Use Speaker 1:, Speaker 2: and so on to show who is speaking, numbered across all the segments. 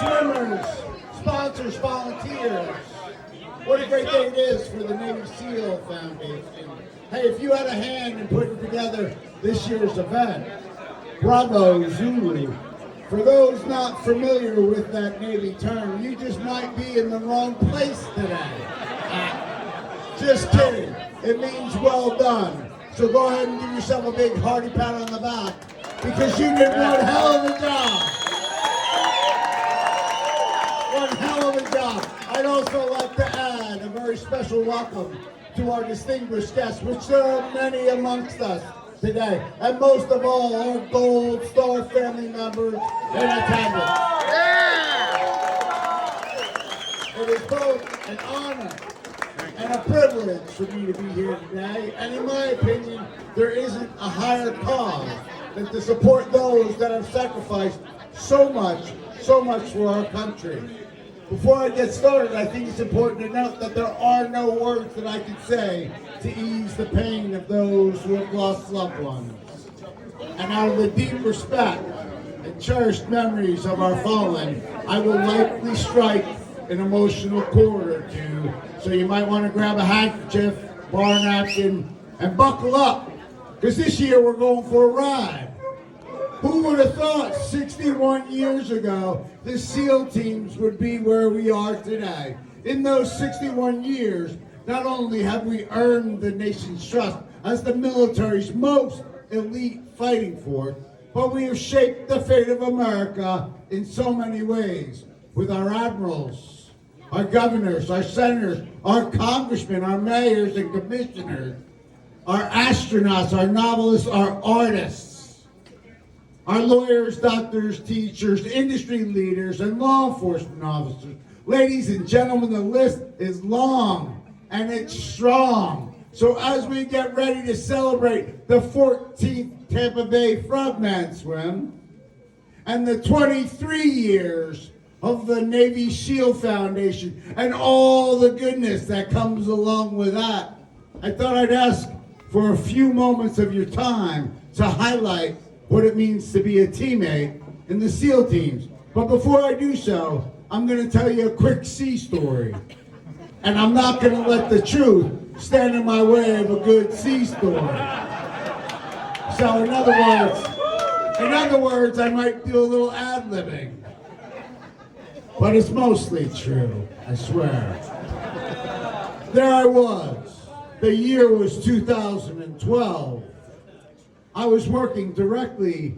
Speaker 1: swimmers, sponsors, volunteers. What a great day it is for the Navy SEAL Foundation. Hey, if you had a hand in putting together this year's event, bravo, Zulu. For those not familiar with that Navy term, you just might be in the wrong place today. Just kidding. It means well done. So go ahead and give yourself a big hearty pat on the back because you did one hell of a job. One hell of a job. I'd also like to add a very special welcome to our distinguished guests, which there are many amongst us today, and most of all, our Gold Star family members in attendance. It is both an honor and a privilege for me to be here today, and in my opinion, there isn't a higher cause than to support those that have sacrificed so much for our country. Before I get started, I think it's important to note that there are no words that I can say to ease the pain of those who have lost loved ones. And out of the deep respect and cherished memories of our fallen, I will likely strike an emotional chord or two. So you might want to grab a handkerchief, bar napkin, and buckle up, because this year we're going for a ride. Who would have thought 61 years ago the SEAL teams would be where we are today? In those 61 years, not only have we earned the nation's trust as the military's most elite fighting force, but we have shaped the fate of America in so many ways with our admirals, our governors, our senators, our congressmen, our mayors and commissioners, our astronauts, our novelists, our artists, our lawyers, doctors, teachers, industry leaders, and law enforcement officers. Ladies and gentlemen, the list is long and it's strong. So as we get ready to celebrate the 14th Tampa Bay Frogman swim and the 23 years of the Navy SEAL Foundation and all the goodness that comes along with that, I thought I'd ask for a few moments of your time to highlight what it means to be a teammate in the SEAL teams. But before I do so, I'm going to tell you a quick sea story. And I'm not going to let the truth stand in my way of a good sea story. So in other words, I might do a little ad-libbing. But it's mostly true, I swear. There I was. The year was 2012. I was working directly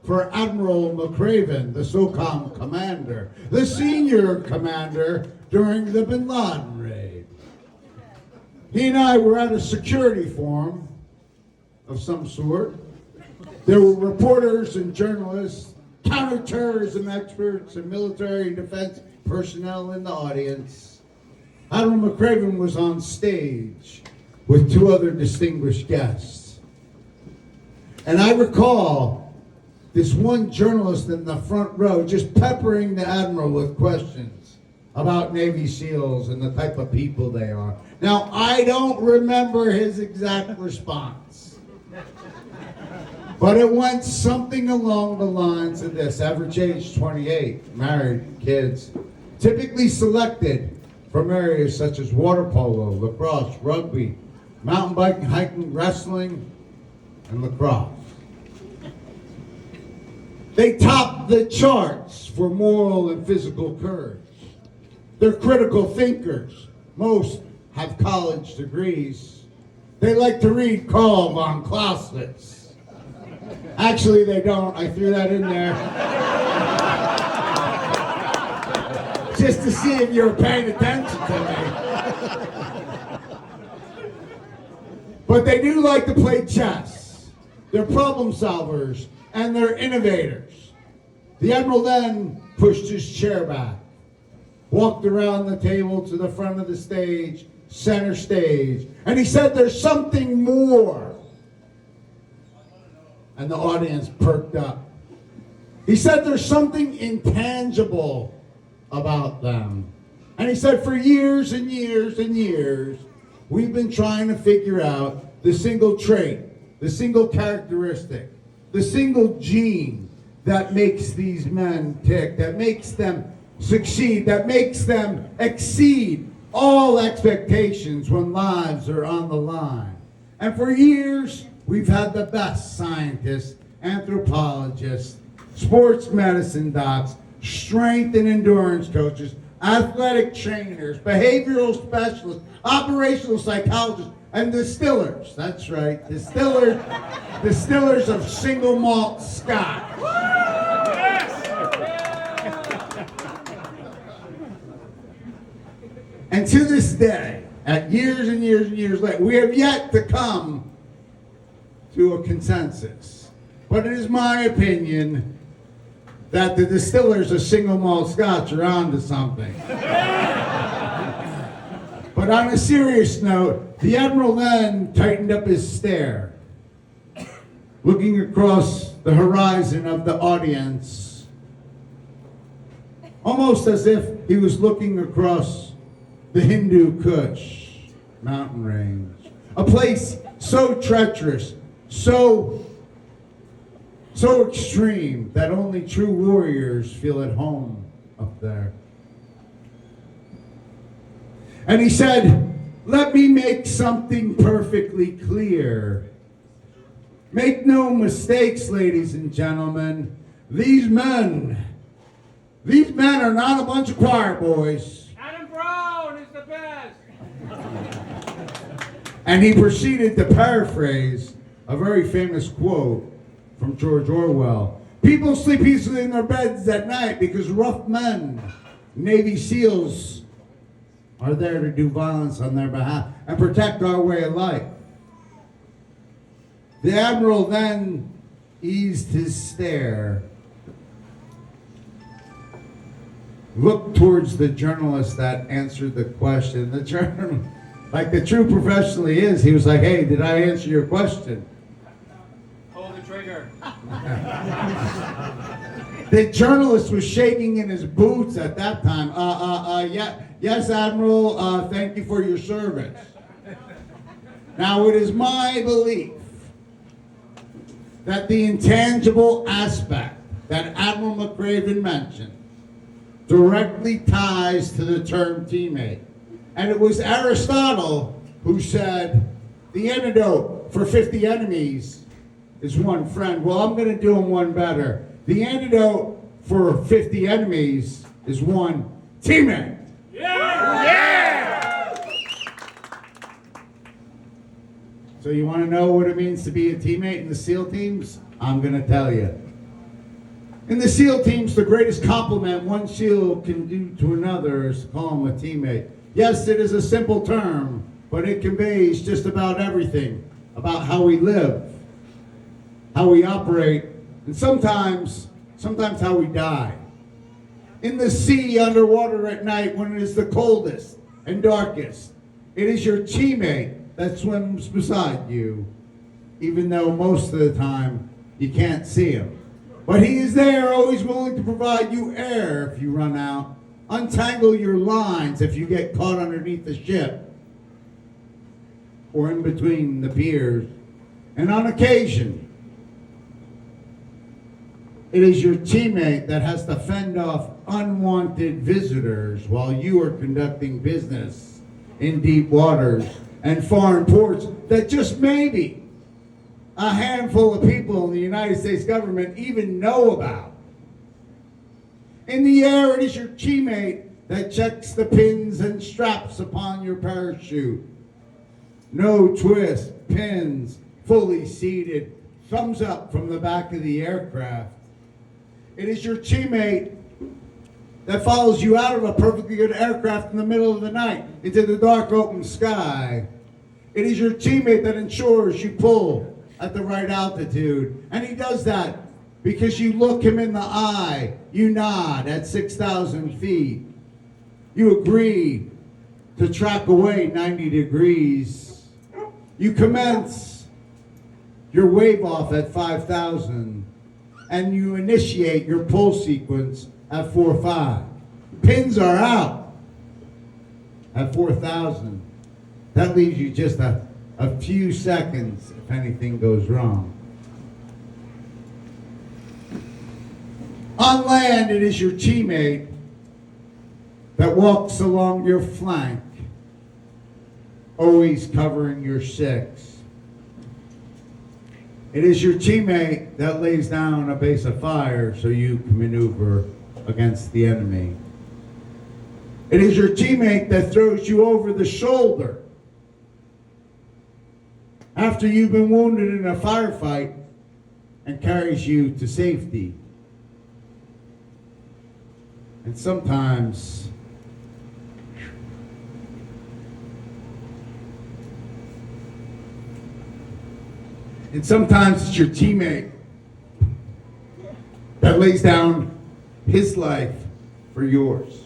Speaker 1: for Admiral McRaven, the SOCOM commander, the senior commander during the Bin Laden raid. He and I were at a security forum of some sort. There were reporters and journalists, counterterrorism experts, and military defense personnel in the audience. Admiral McRaven was on stage with two other distinguished guests. And I recall this one journalist in the front row just peppering the Admiral with questions about Navy SEALs and the type of people they are. Now, I don't remember his exact response, but it went something along the lines of this: average age 28, married, kids, typically selected from areas such as water polo, lacrosse, rugby, mountain biking, hiking, wrestling, and lacrosse. They top the charts for moral and physical courage. They're critical thinkers. Most have college degrees. They like to read Karl von Clausewitz. Actually, they don't. I threw that in there just to see if you were paying attention to me. But they do like to play chess. They're problem solvers and they're innovators. The Admiral then pushed his chair back, walked around the table to the front of the stage, center stage, and he said, "There's something more." And the audience perked up. He said, "There's something intangible about them." And he said, "For years and years and years, we've been trying to figure out the single trait, the single characteristic, the single gene that makes these men tick, that makes them
Speaker 2: succeed, that makes them exceed all expectations when lives are on the line. And for years, we've had the best scientists, anthropologists, sports medicine docs, strength and endurance coaches, athletic trainers, behavioral specialists, operational psychologists, and distillers. That's right, distillers of single malt scotch. And to this day, at years and years and years later, we have yet to come to a consensus. But it is my opinion that the distillers of single malt scotch are onto something. But on a serious note, the Admiral then tightened up his stare, looking across the horizon of the audience, almost as if he was looking across the Hindu Kush mountain range, a place so treacherous, so extreme that only true warriors feel at home up there. And he said, "Let me make something perfectly clear. Make no mistakes, ladies and gentlemen. These men are not a bunch of choir boys." And he proceeded to paraphrase a very famous quote from George Orwell. "People sleep peacefully in their beds at night because rough men, Navy SEALs, are there to do violence on their behalf and protect our way of life." The Admiral then eased his stare, looked towards the journalist that answered the question. The journalist, like the true professional he is, he was like, "Hey, did I answer your question?"
Speaker 3: Pull the trigger.
Speaker 2: The journalist was shaking in his boots at that time. Yeah, yes, Admiral, thank you for your service. Now, it is my belief that the intangible aspect that Admiral McRaven mentioned directly ties to the term teammate. And it was Aristotle who said, the antidote for 50 enemies is one friend. Well, I'm going to do them one better. The antidote for 50 enemies is one teammate.
Speaker 3: Yeah! Yeah!
Speaker 2: So you want to know what it means to be a teammate in the SEAL teams? I'm going to tell you. In the SEAL teams, the greatest compliment one SEAL can do to another is to call him a teammate. Yes, it is a simple term, but it conveys just about everything about how we live, how we operate, and sometimes how we die. In the sea, underwater at night, when it is the coldest and darkest, it is your teammate that swims beside you, even though most of the time you can't see him. But he is there, always willing to provide you air if you run out, untangle your lines if you get caught underneath the ship or in between the piers. And on occasion, it is your teammate that has to fend off unwanted visitors while you are conducting business in deep waters and foreign ports that just maybe a handful of people in the United States government even know about. In the air, it is your teammate that checks the pins and straps upon your parachute. No twist, pins, fully seated, thumbs up from the back of the aircraft. It is your teammate that follows you out of a perfectly good aircraft in the middle of the night into the dark open sky. It is your teammate that ensures you pull at the right altitude. And he does that because you look him in the eye, you nod at 6,000 feet. You agree to track away 90 degrees. You commence your wave off at 5,000. And you initiate your pull sequence at 4.5. Pins are out at 4,000. That leaves you just a few seconds if anything goes wrong. On land, it is your teammate that walks along your flank, always covering your six. It is your teammate that lays down a base of fire so you can maneuver against the enemy. It is your teammate that throws you over the shoulder after you've been wounded in a firefight and carries you to safety. And sometimes it's your teammate that lays down his life for yours.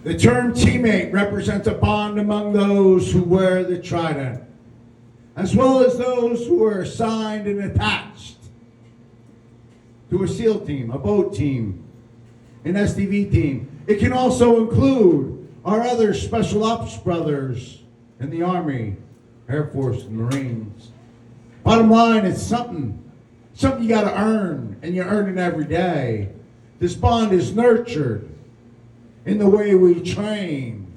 Speaker 2: The term teammate represents a bond among those who wear the trident, as well as those who are assigned and attached to a SEAL team, a boat team, an SDV team. It can also include our other special ops brothers in the Army, Air Force, and Marines. Bottom line, it's something you got to earn, and you earn it every day. This bond is nurtured in the way we train,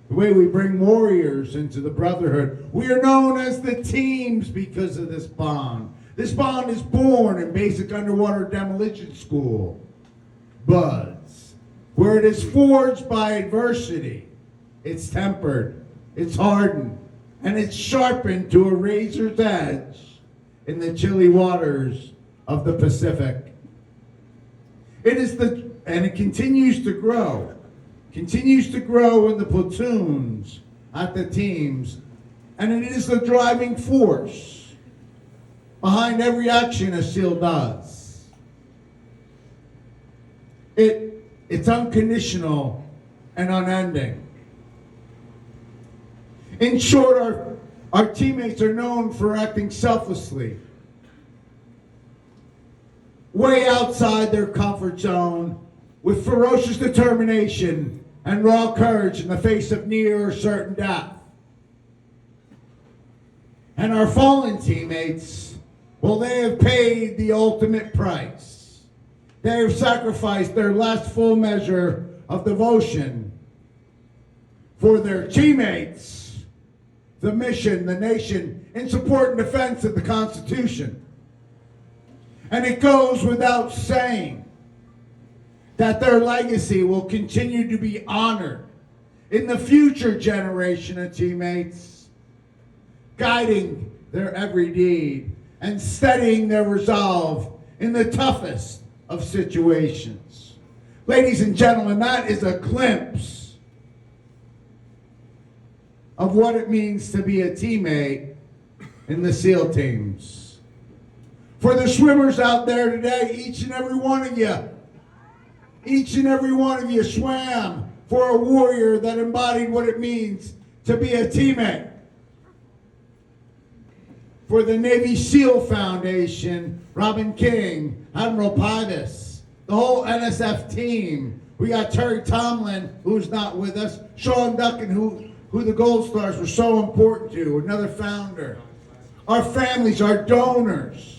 Speaker 2: the way we bring warriors into the brotherhood. We are known as the teams because of this bond. This bond is born in basic underwater demolition school, BUDS, where it is forged by adversity. It's tempered, it's hardened, and it's sharpened to a razor's edge in the chilly waters of the Pacific. And it continues to grow in the platoons, at the teams, and it is the driving force behind every action a SEAL does. It's unconditional and unending. In short, our teammates are known for acting selflessly, way outside their comfort zone, with ferocious determination and raw courage in the face of near or certain death. And our fallen teammates, well, they have paid the ultimate price. They have sacrificed their last full measure of devotion for their teammates, the mission, the nation, in support and defense of the Constitution. And it goes without saying that their legacy will continue to be honored in the future generation of teammates, guiding their every deed and steadying their resolve in the toughest of situations. Ladies and gentlemen, that is a glimpse of what it means to be a teammate in the SEAL teams. For the swimmers out there today, each and every one of you swam for a warrior that embodied what it means to be a teammate. For the Navy SEAL Foundation, Robin King, Admiral Pybus, the whole NSF team. We got Terry Tomlin, who's not with us, Sean Duncan, who the Gold Stars were so important to, another founder. Our families, our donors.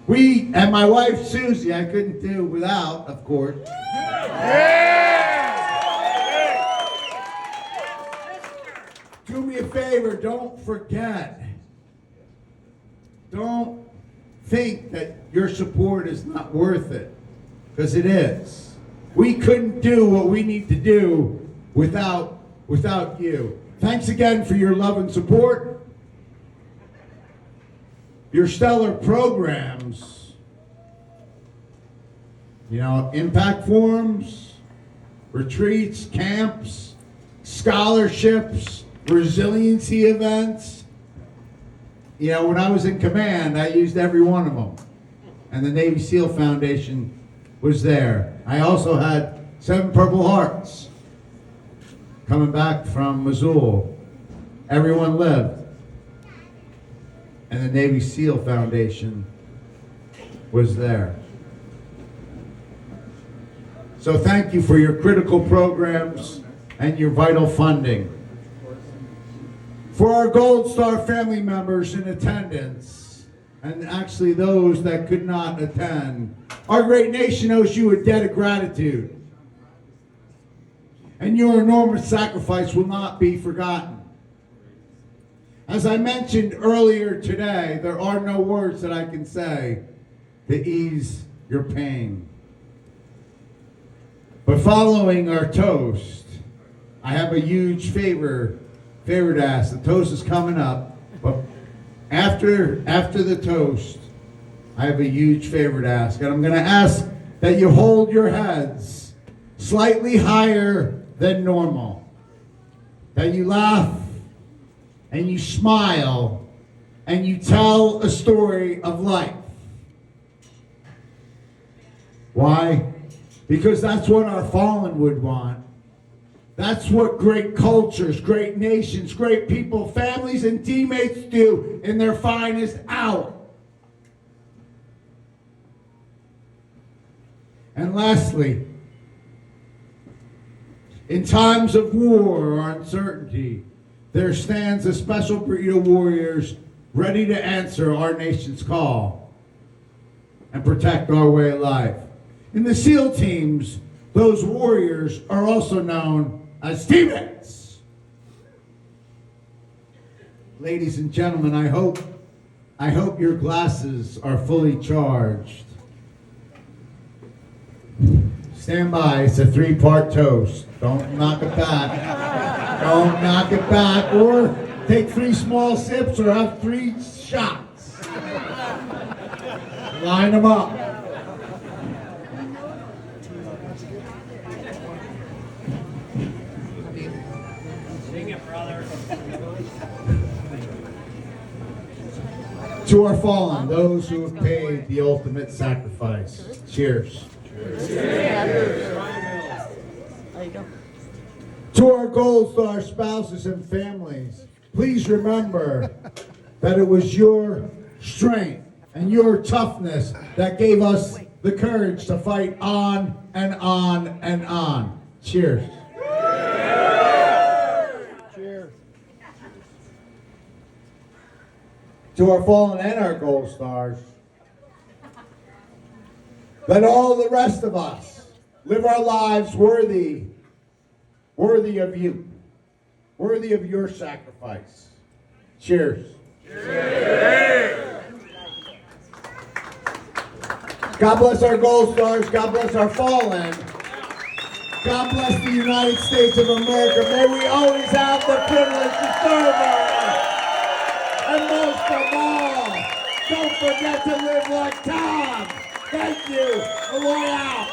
Speaker 2: We, and my wife Susie, I couldn't do without, of course. Do me a favor, don't forget. Don't think that your support is not worth it, because it is. We couldn't do what we need to do without you. Thanks again for your love and support. Your stellar programs, impact forums, retreats, camps, scholarships, resiliency events. When I was in command, I used every one of them. And the Navy SEAL Foundation was there. I also had 7 Purple Hearts coming back from Missoula. Everyone lived. And the Navy SEAL Foundation was there. So thank you for your critical programs and your vital funding. For our Gold Star family members in attendance, and actually those that could not attend. Our great nation owes you a debt of gratitude. And your enormous sacrifice will not be forgotten. As I mentioned earlier today, there are no words that I can say to ease your pain. But following our toast, I have a huge favor to ask. The toast is coming up, but after the toast, I have a huge favor to ask. And I'm going to ask that you hold your heads slightly higher than normal. That you laugh and you smile and you tell a story of life. Why? Because that's what our fallen would want. That's what great cultures, great nations, great people, families, and teammates do in their finest hour. And lastly, in times of war or uncertainty, there stands a special breed of warriors ready to answer our nation's call and protect our way of life. In the SEAL teams, those warriors are also known as teammates. Ladies and gentlemen, I hope your glasses are fully charged. Stand by, it's a 3-part toast. Don't knock it back. Don't knock it back, or take 3 small sips or have 3 shots. Line them up.
Speaker 3: Sing it, brother.
Speaker 2: To our fallen, those who have paid the ultimate sacrifice. Cheers. To our goals, to our spouses and families, please remember that it was your strength and your toughness that gave us the courage to fight on and on and on. Cheers. Cheers. To our fallen and our gold stars, let all the rest of us live our lives worthy of you, worthy of your sacrifice. Cheers. Cheers. God bless our gold stars. God bless our fallen. God bless the United States of America. May we always have the privilege to serve her. And most of all, don't forget to live like Tom. Thank you. Away out.